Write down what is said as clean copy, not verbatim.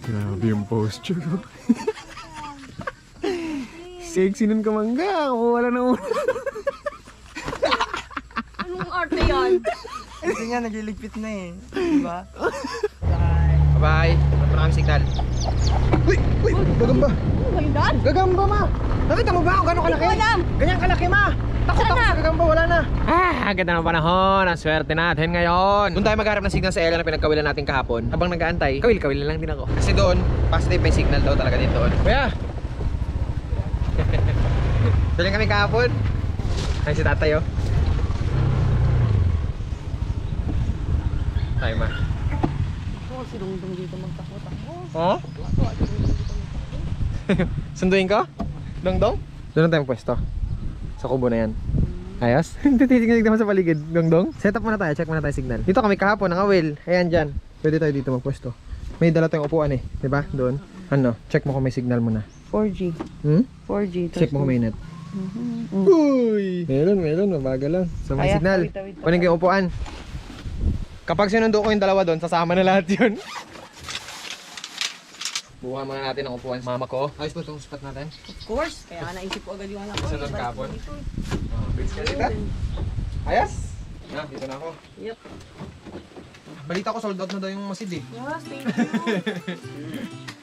Grabe yung posture. Sexy nun kamangga. Wala na una. Anong arte yan? Kasi nga, nagliligpit na eh. Diba? Bye. Ito na kami signal. Uy! Uy! Gagamba! Ano ba yun? Gagamba, ma! Nakita mo ba kung gano'ng kalaki? Hindi ko alam. Ganyan kalaki, ma! Takot ako Sana. sa gagamba, wala na. Ganda ng panahon. Ang swerte natin ngayon. Doon tayo magharap ng signal sa Ella na pinagkawilan natin kahapon. Habang nag-aantay, kawil-kawil lang din ako. Kasi doon, positive may signal daw talaga din doon. Kuya! Daling kami kahapon. Ay, si tatay, oh. Tayo, ma. Oo, si Dungdung dito magtakot ako. Ha? Sunduin ko? Dongdong? Doon tayo pwesto. Sa kubo na yan. Ayos? Titignan naman sa paligid. Dongdong? Set up muna tayo. Check muna tayo signal. Dito kami kahapon, ang awil. Ayan dyan. Pwede tayo dito magpwesto. May dala tayong upuan eh. Diba? Doon. Ano? Check mo kung may signal muna. 4G. Hmm? 4G. Check mo kung may net. Uy! Meron. Mabagal lang. So may Kaya, signal. tawid. Kunin ko yung upuan. Kapag sinundo ko yung dalawa doon, sasama na lahat yun. Buha muna natin ang upuan sa mama ko. Ayos ba itong spot natin? Of course. Kaya naisip ko agad yung anak ko. Sa doon Balik kahapon. ko dito. Bridge ka dito? Ayos? Dito na ako. Yep. Balita ko sold out na daw yung masid eh. Yes, thank you.